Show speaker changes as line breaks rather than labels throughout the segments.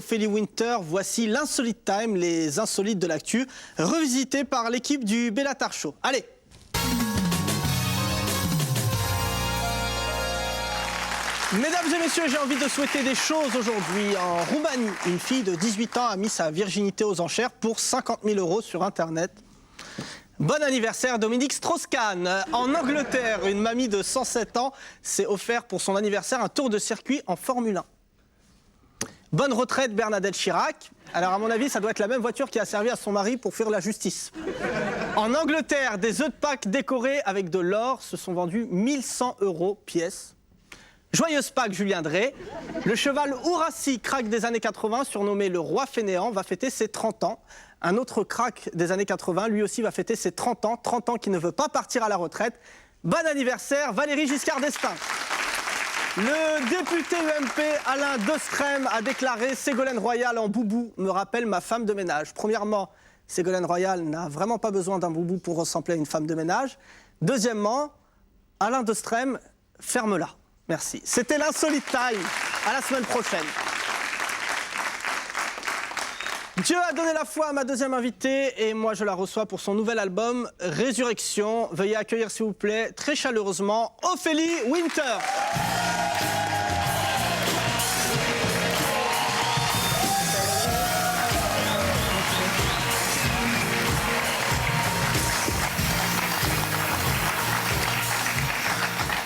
Ophélie Winter, voici l'Insolite Time, les insolites de l'actu, revisité par l'équipe du Bellatar Show. Allez! Mesdames et messieurs, j'ai envie de souhaiter des choses aujourd'hui. En Roumanie, une fille de 18 ans a mis sa virginité aux enchères pour 50 000 € sur Internet. Bon anniversaire Dominique Strauss-Kahn. En Angleterre, une mamie de 107 ans s'est offert pour son anniversaire un tour de circuit en Formule 1. Bonne retraite Bernadette Chirac. Alors à mon avis, ça doit être la même voiture qui a servi à son mari pour fuir la justice. En Angleterre, des œufs de Pâques décorés avec de l'or se sont vendus 1100 € pièce. Joyeuse Pâques Julien Drey. Le cheval Houraci, crack des années 80, surnommé le roi fainéant, va fêter ses 30 ans. Un autre crack des années 80, lui aussi va fêter ses 30 ans qui ne veut pas partir à la retraite. Bon anniversaire Valéry Giscard d'Estaing. Le député UMP Alain Destrem a déclaré « Ségolène Royal en boubou me rappelle ma femme de ménage ». Premièrement, Ségolène Royal n'a vraiment pas besoin d'un boubou pour ressembler à une femme de ménage. Deuxièmement, Alain Destrem, ferme-la. Merci. C'était l'Insolite Time. À la semaine prochaine. Dieu a donné la foi à ma deuxième invitée et moi je la reçois pour son nouvel album Résurrection. Veuillez accueillir s'il vous plaît très chaleureusement Ophélie Winter.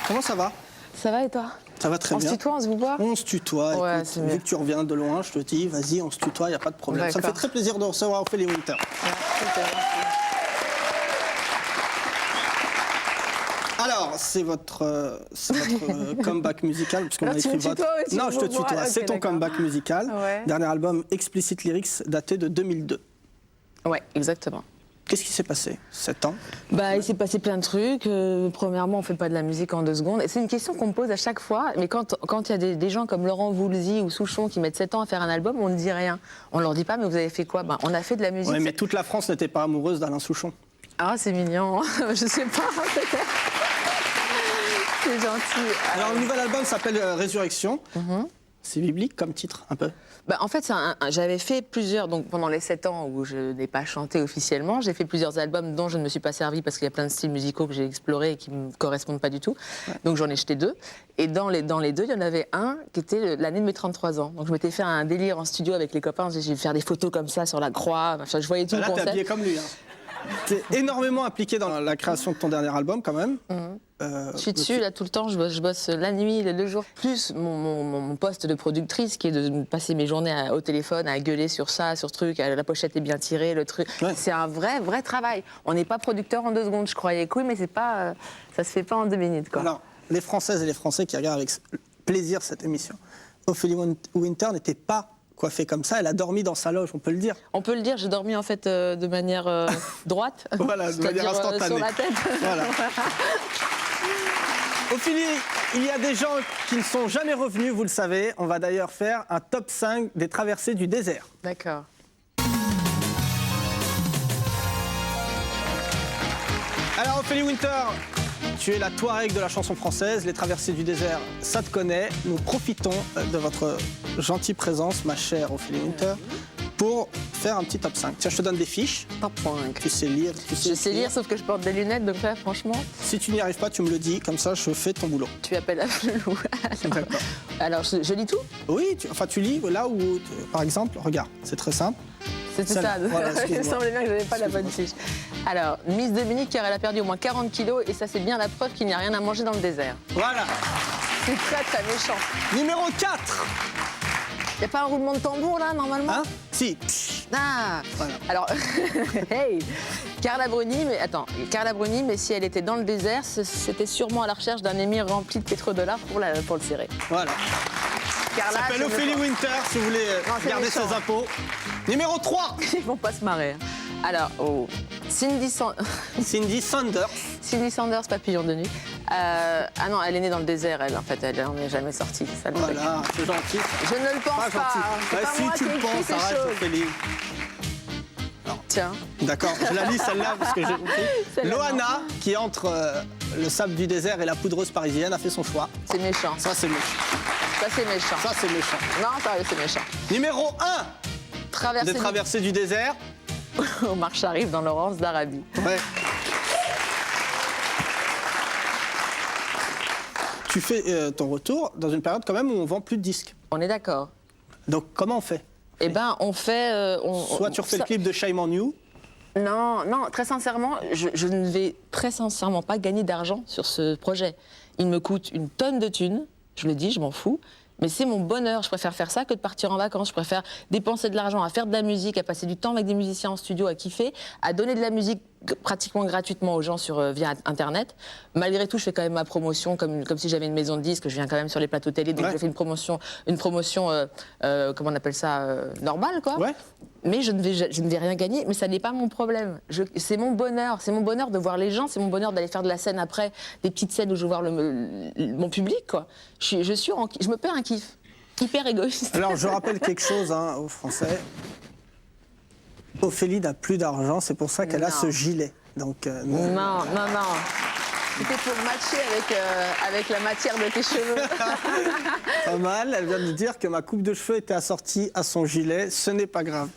Comment ça va?
Ça va et toi?
Ça va très bien.
On se tutoie, on se vous voit? On
se tutoie.
Ouais,
écoute, vu que tu reviens de loin, je te dis, vas-y, on se tutoie, il n'y a pas de problème. Ça me fait très plaisir de recevoir Ophélie Winter. Alors, c'est votre comeback musical, parce qu'on a écrit votre... Non, je te tutoie. Okay, c'est ton comeback musical. Ouais. Dernier album, Explicit Lyrics, daté de 2002.
Ouais, exactement.
Qu'est-ce qui s'est passé 7 ans?
Il s'est passé plein de trucs. Premièrement, on ne fait pas de la musique en 2 secondes. Et c'est une question qu'on me pose à chaque fois. Mais quand il y a des gens comme Laurent Voulzy ou Souchon qui mettent 7 ans à faire un album, on ne dit rien. On ne leur dit pas, mais vous avez fait quoi? On a fait de la musique.
Oui, mais toute la France n'était pas amoureuse d'Alain Souchon.
Ah, c'est mignon. Je sais pas. C'est gentil.
Alors, le nouvel album s'appelle Résurrection. C'est biblique comme titre, un peu.
En fait, j'avais fait plusieurs, donc pendant les 7 ans où je n'ai pas chanté officiellement, j'ai fait plusieurs albums dont je ne me suis pas servi parce qu'il y a plein de styles musicaux que j'ai explorés et qui ne me correspondent pas du tout. Ouais. Donc j'en ai jeté 2. Et dans les 2, il y en avait un qui était l'année de mes 33 ans. Donc je m'étais fait un délire en studio avec les copains, j'ai fait faire des photos comme ça sur la croix, enfin, je voyais tout le concept.
Là, t'es habillé comme lui. T'es énormément impliqué dans la création de ton dernier album, quand même.
Je suis dessus, là, tout le temps. Je bosse la nuit, le jour. Plus mon poste de productrice, qui est de passer mes journées au téléphone, à gueuler sur ça, sur ce truc. La pochette est bien tirée, le truc. Ouais. C'est un vrai travail. On n'est pas producteur en 2 secondes. Je croyais que oui, mais c'est pas, ça se fait pas en 2 minutes, quoi. Alors,
les Françaises et les Français qui regardent avec plaisir cette émission, Ophélie Winter n'était pas coiffée comme ça, elle a dormi dans sa loge, on peut le dire.
On peut le dire, j'ai dormi en fait de manière droite.
Voilà, de manière instantanée.
Sur la tête.
Voilà. Ophélie, il y a des gens qui ne sont jamais revenus, vous le savez. On va d'ailleurs faire un top 5 des traversées du désert.
D'accord.
Alors Ophélie Winter, tu es la Touareg de la chanson française. Les traversées du désert, ça te connaît. Nous profitons de votre gentille présence, ma chère Ophélie Winter, pour faire un petit top 5. Tiens, je te donne des fiches.
Top 5.
Tu sais lire.
Je sais lire, sauf que je porte des lunettes, donc là, franchement...
Si tu n'y arrives pas, tu me le dis, comme ça, je fais ton boulot.
Tu appelles à Flelou. Alors, je lis tout?
Oui, tu lis là où, par exemple, regarde, c'est très simple.
C'était ça, voilà, il me semblait bien que je n'avais pas la bonne fiche. Alors, Miss Dominique, car elle a perdu au moins 40 kilos, et ça, c'est bien la preuve qu'il n'y a rien à manger dans le désert.
Voilà.
C'est très méchant.
Numéro 4.
Il n'y a pas un roulement de tambour, là, normalement?
Hein? Si.
Ah. Voilà. Alors, hey, Carla Bruni, mais si elle était dans le désert, c'était sûrement à la recherche d'un émir rempli de pétrodollars pour le serrer.
Voilà. Carla s'appelle Ophélie Winter, si vous voulez garder ses impôts. Numéro 3.
Ils vont pas se marrer. Alors, Cindy
Sanders.
Cindy Sanders, papillon de nuit. Ah non, elle est née dans le désert, elle, en fait, elle n'en est jamais sortie. Ça,
voilà, c'est gentil.
Je ne le pense pas.
Si tu le penses, arrête, Ophélie.
Tiens.
D'accord, je la lis celle-là parce que j'ai compris. Loana, qui entre le sable du désert et la poudreuse parisienne, a fait son choix.
C'est méchant.
Ça, c'est méchant.
Ça, c'est méchant.
Ça, c'est méchant.
Non, c'est méchant.
Numéro 1,
Traverser
des traversées du désert.
Omar Sharif dans Laurence d'Arabie.
Ouais. Tu fais ton retour dans une période quand même où on vend plus de disques.
On est d'accord.
Donc comment on fait?
Eh ben, on fait...
Soit tu refais le clip de Shame on You.
Non, très sincèrement, je ne vais très sincèrement pas gagner d'argent sur ce projet. Il me coûte une tonne de thunes, je le dis, je m'en fous. Mais c'est mon bonheur, je préfère faire ça que de partir en vacances. Je préfère dépenser de l'argent à faire de la musique, à passer du temps avec des musiciens en studio, à kiffer, à donner de la musique pratiquement gratuitement aux gens via Internet. Malgré tout, je fais quand même ma promotion comme si j'avais une maison de disques. Je viens quand même sur les plateaux télé, donc je fais une promotion comment on appelle ça, normale, quoi.
Ouais.
Mais je ne vais rien gagner, mais ça n'est pas mon problème. C'est mon bonheur de voir les gens, c'est mon bonheur d'aller faire de la scène après, des petites scènes où je vois mon public, quoi. Je me perds un kiff, hyper égoïste.
Alors je rappelle quelque chose aux Français. Ophélie n'a plus d'argent, c'est pour ça qu'elle a ce gilet. Donc,
non. C'était pour matcher avec la matière de tes cheveux.
Pas mal, elle vient de dire que ma coupe de cheveux était assortie à son gilet, ce n'est pas grave.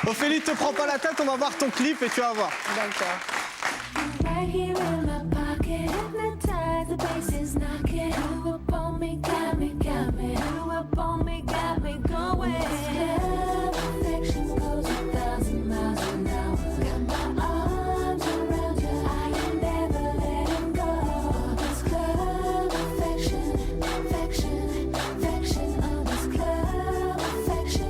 Ophélie, te prends pas la tête, on va voir ton clip et tu vas voir.
D'accord.
Right here in my pocket, hypnotized, the bass is knocking. You up on me, got me. You up on me, got me going. Affection goes 1,000 miles an hour. Got my arms around you, I am never letting go. This club affection on this club affection.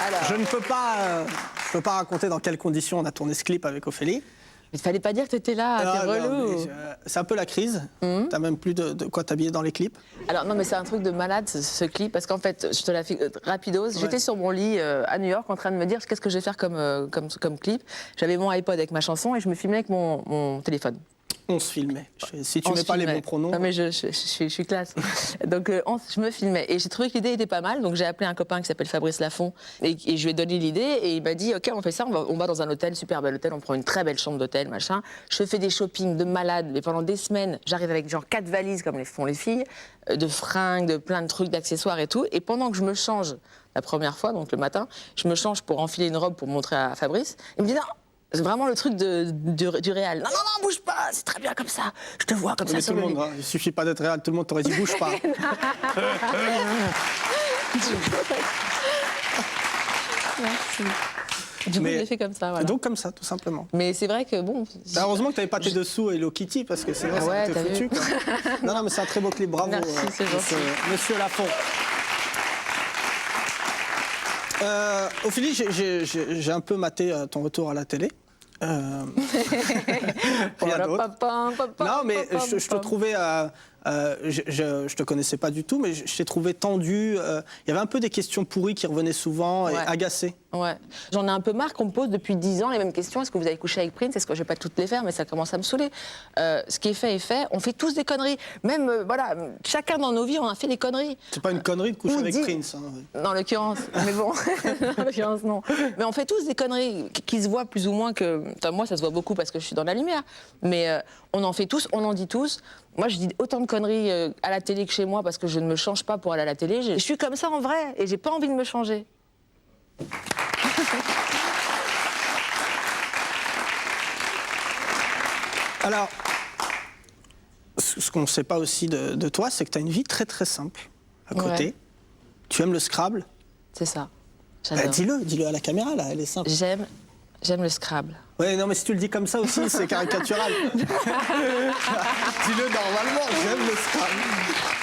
Alors, je ne peux pas raconter dans quelles conditions on a tourné ce clip avec Ophélie.
Il fallait pas dire que t'étais là, t'es relou.
C'est un peu la crise. T'as même plus de quoi t'habiller dans les clips.
Alors non, mais c'est un truc de malade ce clip, parce qu'en fait, je te la fais rapidos. J'étais sur mon lit à New York en train de me dire qu'est-ce que je vais faire comme clip. J'avais mon iPod avec ma chanson et je me filmais avec mon téléphone.
On se filmait. Si tu mets pas les bons pronoms.
Non, mais je suis classe. Donc je me filmais et j'ai trouvé que l'idée était pas mal. Donc j'ai appelé un copain qui s'appelle Fabrice Lafont et je lui ai donné l'idée et il m'a dit ok, on fait ça, on va dans un hôtel, super bel hôtel, on prend une très belle chambre d'hôtel, machin. Je fais des shopping de malade, mais pendant des semaines, j'arrive avec genre 4 valises comme les font les filles, de fringues, de plein de trucs, d'accessoires et tout. Et pendant que je me change la première fois, donc le matin, je me change pour enfiler une robe pour montrer à Fabrice. Il me dit non. C'est vraiment le truc du réal. Non, bouge pas, c'est très bien comme ça. Je te vois comme ça sur
tout le monde, il suffit pas d'être réel, tout le monde t'aurait dit bouge pas.
Merci. Du coup, je l'ai fait comme ça, voilà.
Donc comme ça, tout simplement.
Mais c'est vrai que bon...
Heureusement que t'avais pas tes dessous à Hello Kitty, parce que c'est vrai, ça t'es foutu. Non, mais c'est un très beau clip, bravo.
Merci, c'est gentil.
Monsieur Lafont. Ophélie, j'ai un peu maté ton retour à la télé. Rien d'autre. Non, mais je te trouvais... je te connaissais pas du tout, mais je t'ai trouvé tendu. Il y avait un peu des questions pourries qui revenaient souvent et agacées.
Ouais. J'en ai un peu marre qu'on me pose depuis 10 ans les mêmes questions. Est-ce que vous avez couché avec Prince? Est-ce que je vais pas toutes les faire? Mais ça commence à me saouler. Ce qui est fait est fait. On fait tous des conneries. Même, voilà, chacun dans nos vies, on a fait des conneries.
C'est pas une connerie de coucher avec Prince. Hein.
En l'occurrence. Mais bon, en l'occurrence, non. Mais on fait tous des conneries qui se voient plus ou moins que... Enfin, moi, ça se voit beaucoup parce que je suis dans la lumière. Mais on en fait tous, on en dit tous. Moi, je dis autant de conneries à la télé que chez moi parce que je ne me change pas pour aller à la télé. Je suis comme ça en vrai et j'ai pas envie de me changer.
Alors, ce qu'on ne sait pas aussi de toi, c'est que tu as une vie très très simple à côté.
Ouais.
Tu aimes le Scrabble.
C'est ça. J'adore.
Dis-le à la caméra, là, elle est simple.
J'aime le Scrabble.
Ouais, non, mais si tu le dis comme ça aussi, c'est caricatural. Dis-le normalement, j'aime le Scrabble.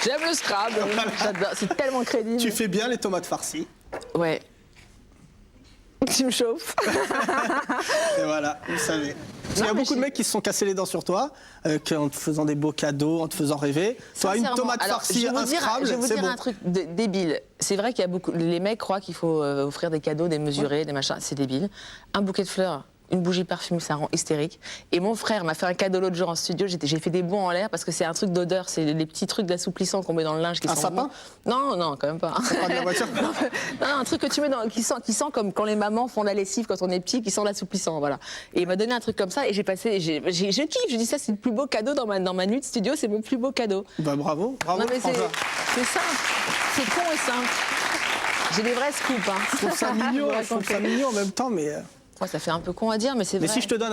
J'aime le Scrabble, voilà. J'adore, c'est tellement crédible.
Tu fais bien les tomates farcies.
Ouais. Tu me chauffes.
Et voilà, vous savez. Il y a beaucoup de mecs qui se sont cassés les dents sur toi, en te faisant des beaux cadeaux, en te faisant rêver. Toi, une tomate farcie, un Scrabble,
je vais vous dire un truc débile. C'est vrai qu'il y a beaucoup... Les mecs croient qu'il faut offrir des cadeaux démesurés, des machins. C'est débile. Un bouquet de fleurs Une bougie parfumée, ça rend hystérique. Et mon frère m'a fait un cadeau l'autre jour en studio. J'ai fait des bons en l'air parce que c'est un truc d'odeur. C'est les petits trucs d'assouplissant qu'on met dans le linge qui
Un
sont
sapin?
bons. Non, quand même pas.
Pas de la voiture.
Non, un truc que tu mets qui sent comme quand les mamans font la lessive quand on est petit, qui sent l'assouplissant, voilà. Et il m'a donné un truc comme ça et je kiffe. Je dis ça, c'est le plus beau cadeau dans ma nuit de studio, c'est mon plus beau cadeau.
Bah bravo, bravo.
Non mais c'est
François.
simple, c'est con et simple. J'ai des vrais scoops. Hein.
Je trouve ça mignon, je trouve ça mignon en même temps, mais...
Ouais, ça fait un peu con à dire, mais c'est
Mais
vrai.
si je te donne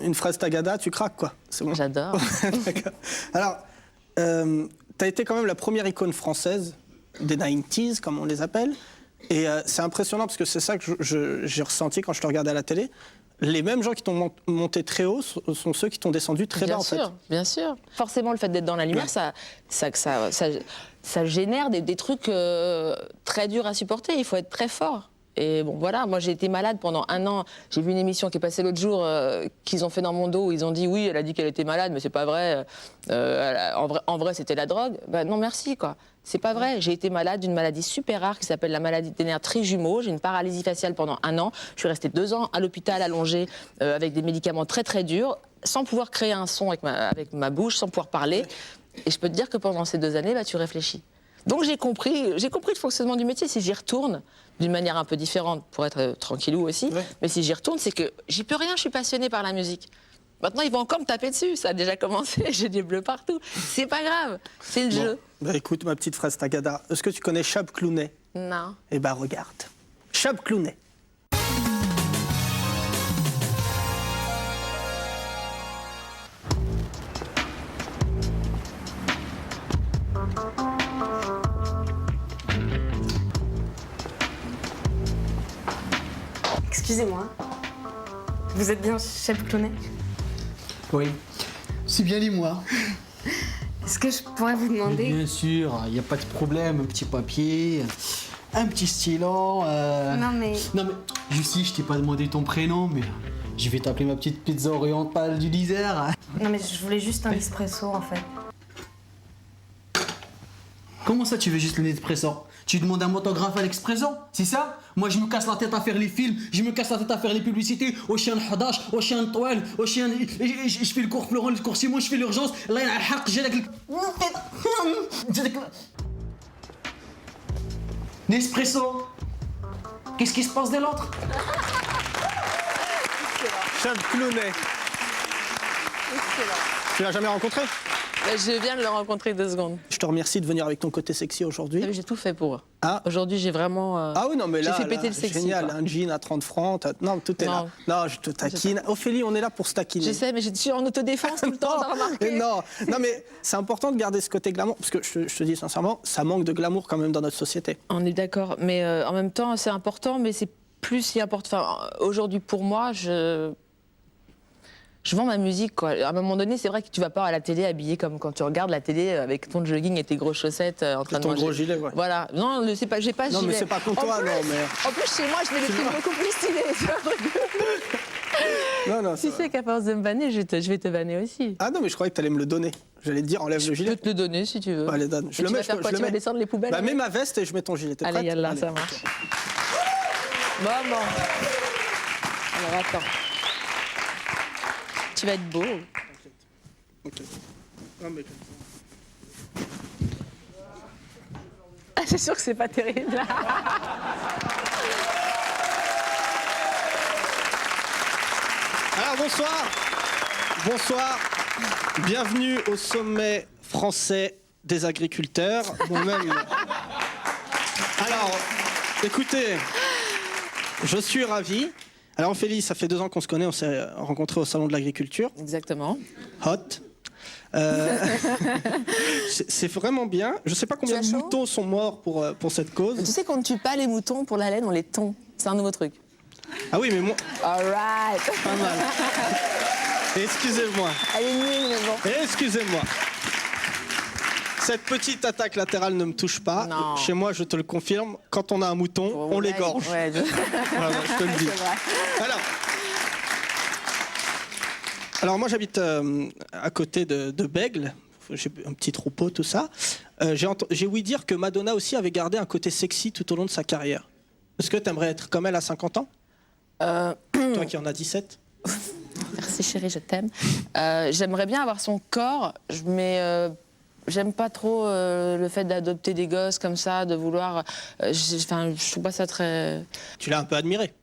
une fraise tagada, tu craques, quoi. C'est bon.
J'adore.
D'accord. Alors, tu as été quand même la première icône française des 90s, comme on les appelle. Et c'est impressionnant parce que c'est ça que j'ai ressenti quand je te regardais à la télé. Les mêmes gens qui t'ont monté très haut sont ceux qui t'ont descendu très bas, en fait.
Bien sûr. Forcément, le fait d'être dans la lumière,
Ouais.
ça génère des trucs très durs à supporter. Il faut être très fort. Et bon, voilà, moi j'ai été malade pendant 1 an. J'ai vu une émission qui est passée l'autre jour qu'ils ont fait dans mon dos où ils ont dit oui, elle a dit qu'elle était malade, mais c'est pas vrai. En vrai, c'était la drogue. Ben non, merci, quoi. C'est pas vrai. J'ai été malade d'une maladie super rare qui s'appelle la maladie des nerfs trijumeaux. J'ai une paralysie faciale pendant 1 an. Je suis restée 2 ans à l'hôpital allongée avec des médicaments très très durs, sans pouvoir créer un son avec ma bouche, sans pouvoir parler. Et je peux te dire que pendant ces 2 années, bah, tu réfléchis. Donc j'ai compris le fonctionnement du métier. Si j'y retourne, d'une manière un peu différente, pour être tranquillou aussi,
Ouais.
mais si j'y retourne, c'est que j'y peux rien, je suis passionnée par la musique. Maintenant, ils vont encore me taper dessus, ça a déjà commencé, j'ai des bleus partout. C'est pas grave, c'est le jeu.
Bah écoute, ma petite fraise tagada, est-ce que tu connais Chab Clounet?
Non.
Eh ben regarde. Chab Clounet.
Excusez-moi. Vous êtes bien chef Clounet?
Oui, c'est bien les moi.
Est-ce que je pourrais vous demander...
Bien sûr, il n'y a pas de problème, un petit papier, un petit stylo.
Non mais...
Non mais, Justy, je t'ai pas demandé ton prénom, mais je vais t'appeler ma petite pizza orientale du désert.
Non mais je voulais juste un espresso en fait.
Comment ça, tu veux juste le Nespresso? Tu demandes un autographe à l'Expresso? C'est ça? Moi, je me casse la tête à faire les films, je me casse la tête à faire les publicités, au chien 11, au chien Toile, au chien... Je fais le cours pleurant, le cours Simon, je fais l'urgence. Là, il y a un haq, j'ai la... Nespresso? Qu'est-ce qui se passe de l'autre?
Chab Clounet. Tu l'as jamais rencontré?
Je viens de le rencontrer 2 secondes.
Je te remercie de venir avec ton côté sexy aujourd'hui.
J'ai tout fait pour eux.
Ah.
Aujourd'hui, j'ai vraiment...
Ah oui, non, mais là,
j'ai fait péter
là,
le sexy.
génial,
quoi.
un jean à 30 francs, non, tout est là.
Non.
Non, je te taquine. Ophélie, on est là pour se taquiner.
Je sais, mais je suis en autodéfense tout le temps, t'as remarqué?
mais non, mais c'est important de garder ce côté glamour, parce que je te dis sincèrement, ça manque de glamour quand même dans notre société.
On est d'accord, mais en même temps, c'est important, mais c'est plus si important. Enfin, aujourd'hui, pour moi, je vends ma musique, quoi. À un moment donné, c'est vrai que tu vas pas à la télé habillé comme quand tu regardes la télé avec ton jogging et tes grosses chaussettes en train de
ton
manger.
gros gilet, ouais.
Voilà. Non, j'ai pas ce gilet.
Non, mais c'est pas contre toi, non, mais...
En plus, chez moi, je mets des trucs beaucoup plus stylés. C'est un truc de-
Non,
Tu sais qu'à force de me vanner, je vais te vanner aussi.
Ah non, mais je croyais que tu allais me le donner. J'allais te dire, enlève le
Je
gilet.
peux te le donner si tu veux.
Allez, donne. Je
Et
le
tu
mets,
vas faire quoi?
je le
Tu vas
mets.
descendre les poubelles?
Bah, mets
avec
ma veste et je mets ton gilet. T'es
Allez,
prête?
yallah,
Allez.
ça marche. Bon. Alors, attends. Tu vas être beau.
Ok. Non, mais...
Ah, c'est sûr que c'est pas terrible.
Alors bonsoir, bonsoir, bienvenue au sommet français des agriculteurs. Moi-même. Alors, écoutez, je suis ravi. Alors Ophélie, ça fait 2 ans qu'on se connaît, on s'est rencontrés au salon de l'agriculture.
Exactement.
Hot. C'est vraiment bien. Je ne sais pas combien
Tu
de
as chaud
moutons sont morts pour cette
Tu
cause.
sais qu'on ne tue pas les moutons pour la laine, on les tond. C'est un nouveau truc.
Ah oui, mais moi,
All right.
pas mal. Excusez-moi.
Elle est nulle, mais bon.
Excusez-moi. Cette petite attaque latérale ne me touche pas.
Non.
Chez moi, je te le confirme, quand on a un mouton, on l'égorge.
Ouais,
Voilà, je te le dis.
c'est vrai.
Alors moi, j'habite à côté de Bègle. J'ai un petit troupeau, tout ça. J'ai ouï dire que Madonna aussi avait gardé un côté sexy tout au long de sa carrière. Est-ce que tu aimerais être comme elle à 50 ans? Toi qui en as 17?
Merci chérie, je t'aime. J'aimerais bien avoir son corps, mais j'aime pas trop le fait d'adopter des gosses comme ça, de vouloir... je trouve pas ça très...
Tu l'as un peu admiré.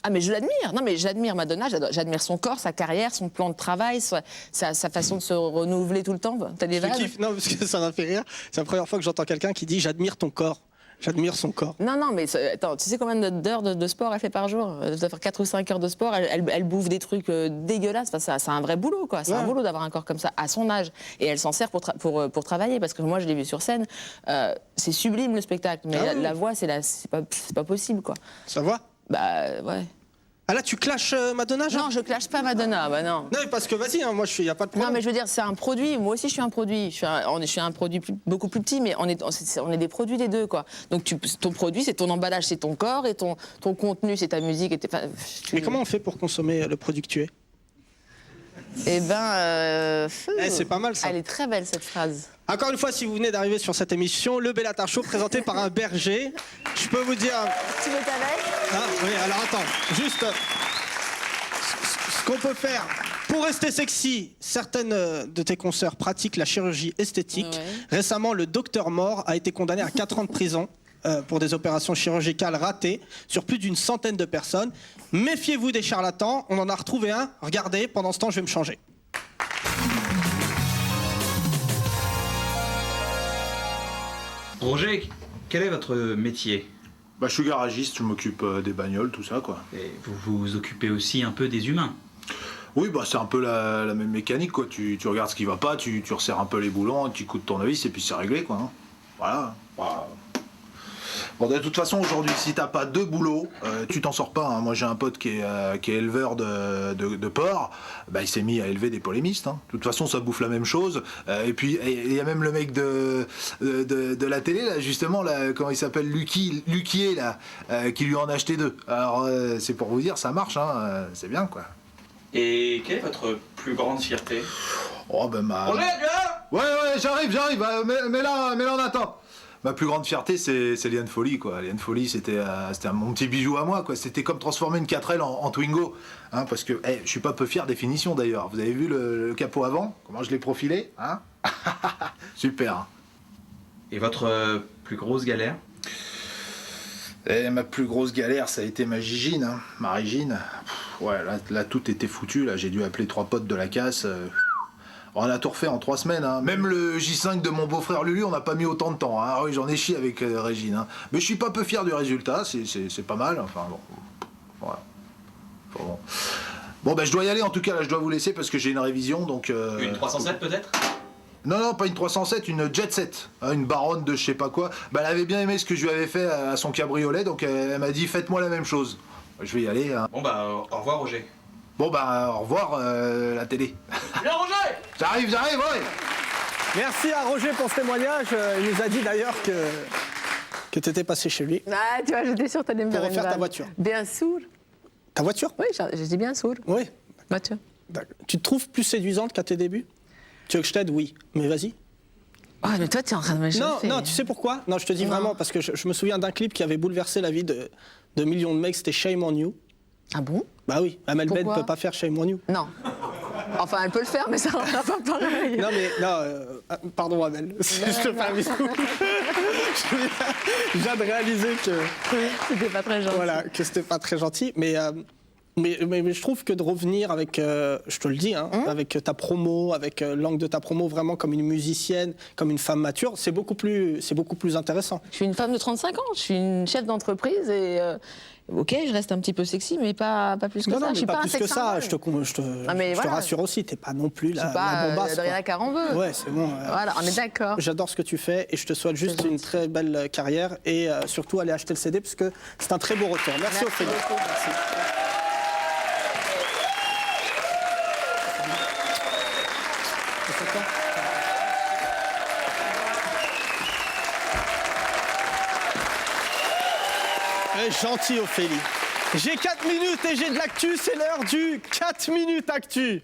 Ah mais je l'admire, non mais j'admire Madonna, j'admire son corps, sa carrière, son plan de travail, sa façon de se renouveler tout le temps. T'as des
Je
vannes?
kiffe, non, parce que ça m'a fait rire. C'est la première fois que j'entends quelqu'un qui dit « j'admire ton corps ». J'admire son corps.
Non, mais attends, tu sais combien d'heures de sport elle fait par jour? Elle doit faire 4 ou 5 heures de sport, elle bouffe des trucs dégueulasses. Enfin, c'est un vrai boulot, quoi. C'est un boulot d'avoir un corps comme ça à son âge. Et elle s'en sert pour travailler, parce que moi, je l'ai vu sur scène. C'est sublime, le spectacle. Mais la voix, c'est pas possible, quoi.
Ça va?
Bah, ouais.
Ah là, tu clashes Madonna, genre?
Non, je clash pas Madonna, bah non.
Non, mais parce que vas-y, hein, moi, y a pas de problème.
Non, mais je veux dire, c'est un produit. Moi aussi, je suis un produit. Je suis un produit beaucoup plus petit, mais on est des produits les deux, quoi. Donc, ton produit, c'est ton emballage, c'est ton corps, et ton contenu, c'est ta musique.
Mais comment on fait pour consommer le produit que tu es?
Eh ben,
c'est pas mal, ça.
Elle est très belle, cette phrase.
Encore une fois, si vous venez d'arriver sur cette émission, le Bella Show présenté par un berger. Je peux vous dire...
Tu veux ta veste?
Ah, oui, alors attends, juste ce qu'on peut faire pour rester sexy. Certaines de tes consoeurs pratiquent la chirurgie esthétique.
Ouais.
Récemment, le docteur Mort a été condamné à 4 ans de prison pour des opérations chirurgicales ratées sur plus d'une centaine de personnes. Méfiez-vous des charlatans, on en a retrouvé un. Regardez, pendant ce temps, je vais me changer.
Roger, quel est votre métier?
Bah, je suis garagiste, je m'occupe des bagnoles, tout ça, quoi.
Et vous vous occupez aussi un peu des humains?
Oui, bah, c'est un peu la même mécanique, quoi. Tu regardes ce qui va pas, tu resserres un peu les boulons, tu coupes ton vis et puis c'est réglé, quoi. Hein. Voilà. Bon, de toute façon, aujourd'hui, si t'as pas 2 boulots, tu t'en sors pas. Hein. Moi, j'ai un pote qui est éleveur de porcs. Bah, il s'est mis à élever des polémistes. Hein. De toute façon, ça bouffe la même chose. Et puis, il y a même le mec de la télé, là, justement, là, comment il s'appelle, Luquier, là, qui lui en a acheté 2. Alors, c'est pour vous dire, ça marche, hein. C'est bien, quoi.
Et quelle est votre plus grande fierté?
Oh, ben,
Roger, viens!
Ouais, j'arrive. Mais là, on attend. Ma plus grande fierté, c'est Liane Folly, quoi. Liane Folly, c'était mon petit bijou à moi, quoi. C'était comme transformer une 4L en Twingo. Hein, parce que, je suis pas peu fier des finitions, d'ailleurs. Vous avez vu le capot avant? Comment je l'ai profilé, hein? Super. Hein.
Et votre plus grosse galère?
Ma plus grosse galère, ça a été ma Gigine, hein. Ma Régine. Ouais, là, tout était foutu. Là, j'ai dû appeler 3 potes de la casse. On a tout refait en 3 semaines. Hein. Même le J5 de mon beau-frère Lulu, on n'a pas mis autant de temps. Hein. Oui, j'en ai chié avec Régine. Hein. Mais je suis pas peu fier du résultat. C'est pas mal. Enfin bon. Voilà. Bon, ben je dois y aller en tout cas. Là, je dois vous laisser parce que j'ai une révision. Donc.
Une 307 peut-être?
Non, pas une 307, une Jet Set, hein, une baronne de je sais pas quoi. Bah, elle avait bien aimé ce que je lui avais fait à son cabriolet, donc elle m'a dit faites-moi la même chose. Je vais y aller. Hein.
Bon bah au revoir Roger.
Bon bah au revoir la télé.
Viens Roger!
J'arrive, ouais.
Merci à Roger pour ce témoignage. Il nous a dit d'ailleurs que tu étais passé chez lui.
Ah, tu vois, j'étais sûre que t'allais me
Pour
faire une
refaire ta
vanne.
voiture.
Bien sûr.
Ta voiture?
Oui, j'ai dit bien sûr.
Oui.
Voiture.
D'accord. Tu te trouves plus séduisante qu'à tes débuts? Tu veux que je t'aide? Oui. Mais vas-y.
Ah, mais toi, tu es en train de me chauffer.
Non, tu sais pourquoi? Non, je te dis
Non.
vraiment, parce que je me souviens d'un clip qui avait bouleversé la vie de millions de mecs, c'était Shame on You.
Ah bon?
Bah oui, Amel Ben ne
Pourquoi
peut pas faire Shame on You.
Non. Enfin, elle peut le faire, mais ça ne va pas pareil.
Non mais, pardon Amel, je te fais un bisou. Je viens de réaliser que,
C'était pas très gentil.
voilà, que c'était pas très gentil, mais je trouve que de revenir avec, je te le dis, hein, avec ta promo, avec l'angle de ta promo, vraiment comme une musicienne, comme une femme mature, c'est beaucoup plus intéressant.
Je suis une femme de 35 ans, je suis une chef d'entreprise et ok, je reste un petit peu sexy, mais pas plus que
Non,
ça.
non,
Je
mais
suis
pas
un
plus que
sex
ça,
symbole.
je te
voilà.
rassure aussi, t'es pas non plus
Je suis
la
pas
bombasse. quoi.
Adriana Caron-Veut.
Ouais, c'est bon.
Voilà, on est d'accord.
J'adore ce que tu fais et je te souhaite juste une très belle carrière et surtout aller acheter le CD parce que c'est un très beau retour. Merci Ophélie.
beaucoup.
Merci. Gentil Ophélie. J'ai 4 minutes et j'ai de l'actu, c'est l'heure du 4 minutes actu.